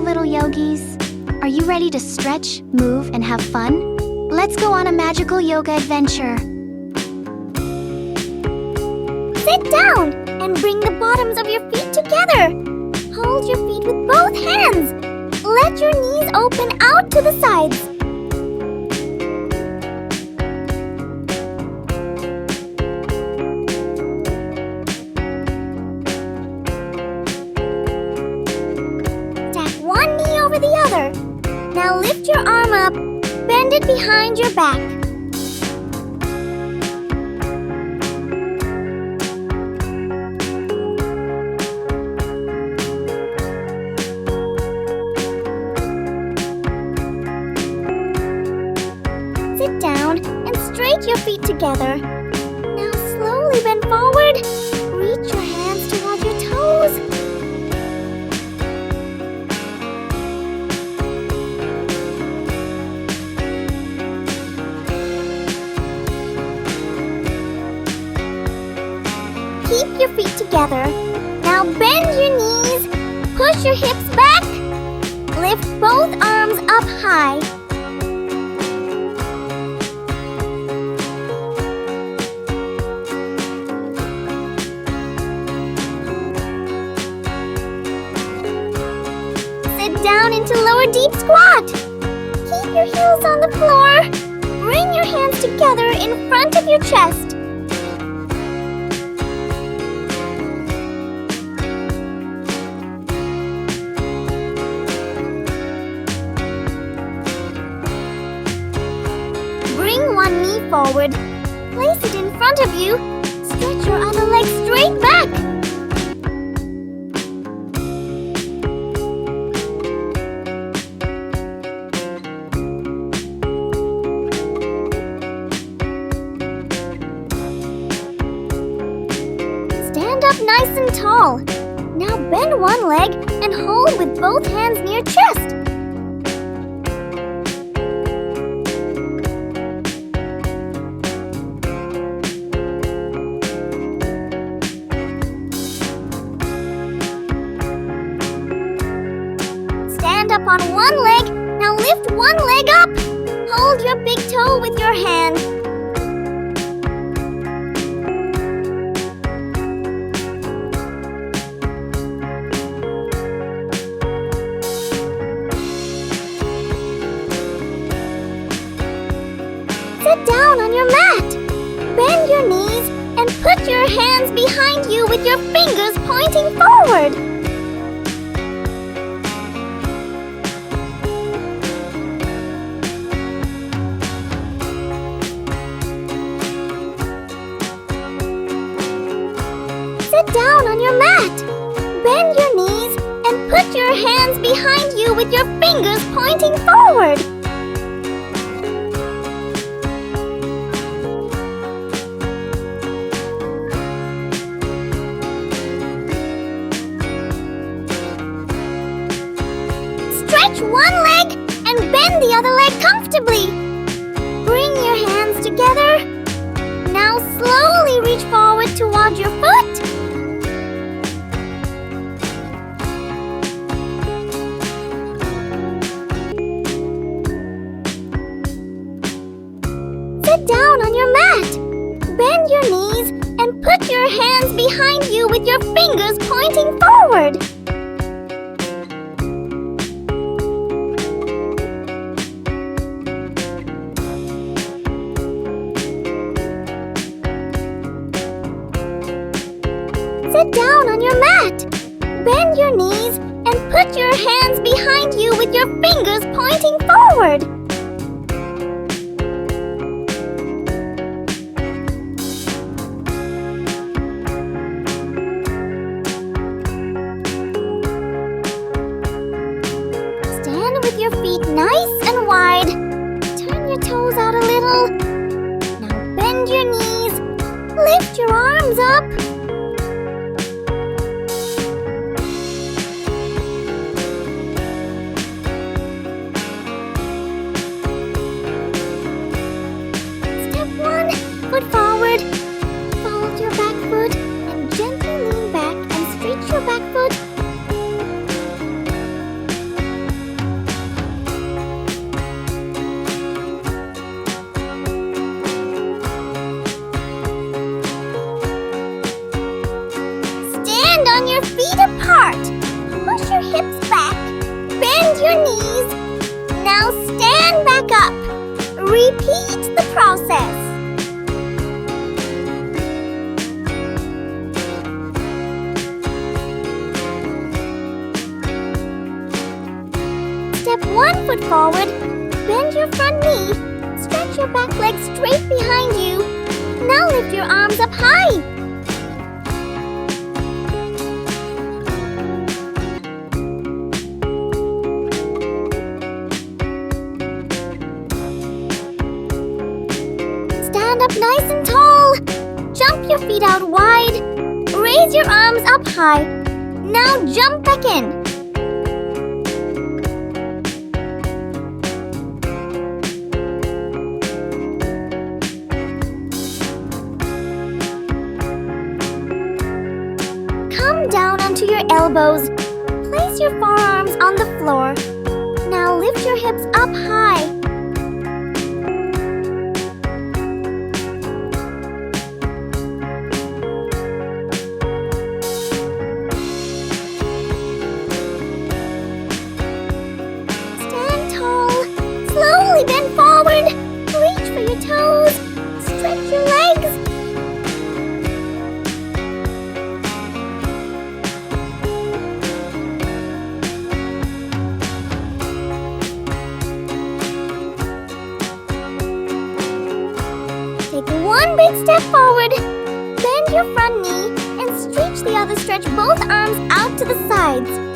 little yogis. Are you ready to stretch, move, and have fun? Let's go on a magical yoga adventure. Sit down and bring the bottoms of your feet together. Hold your feet with both hands. Let your knees open out to the sides. Stack one knee over the other. Now lift your arm up. Bend it behind your back. Sit down and straight your feet together. Now slowly bend forward. Reach your hands toward your toes. Keep your feet together. Now bend your knees. Push your hips back. Lift both arms up high. Sit down into lower deep squat. Keep your heels on the floor. Bring your hands together in front of your chest. Bring one knee forward. Place it in front of you. Stretch your other leg straight back. Stand up nice and tall. Now bend one leg and hold with both hands near chest. Stand up on one leg. Now lift one leg up. Hold your big toe with your hand. Sit down on your mat. Bend your knees and put your hands behind you with your fingers pointing forward. Sit down on your mat. Bend your knees and put your hands behind you with your fingers pointing forward. Stretch one leg and bend the other leg comfortably. Bring your hands together. Now slowly reach forward toward your foot. Sit down on your mat. Bend your knees and put your hands behind you with your fingers pointing forward. Sit down on your mat. Bend your knees and put your hands behind you with your fingers pointing forward. Stand with your feet nice and wide. Turn your toes out a little. Now bend your knees. Lift your arms up. Foot forward. Fold your back foot and gently lean back and stretch your back foot. your knees. Now stand back up. Repeat the process. Step 1 foot forward. Bend your front knee. Stretch your back leg straight behind you. Now lift your arms up high. Stand up nice and tall. Jump your feet out wide. Raise your arms up high. Now jump back in. Come down onto your elbows. Place your forearms on the floor. Now lift your hips up high. Stand tall. Slowly bend forward. Reach for your toes. Stretch your legs. Take one big step forward. Bend your front knee and stretch the other. Stretch both arms out to the sides.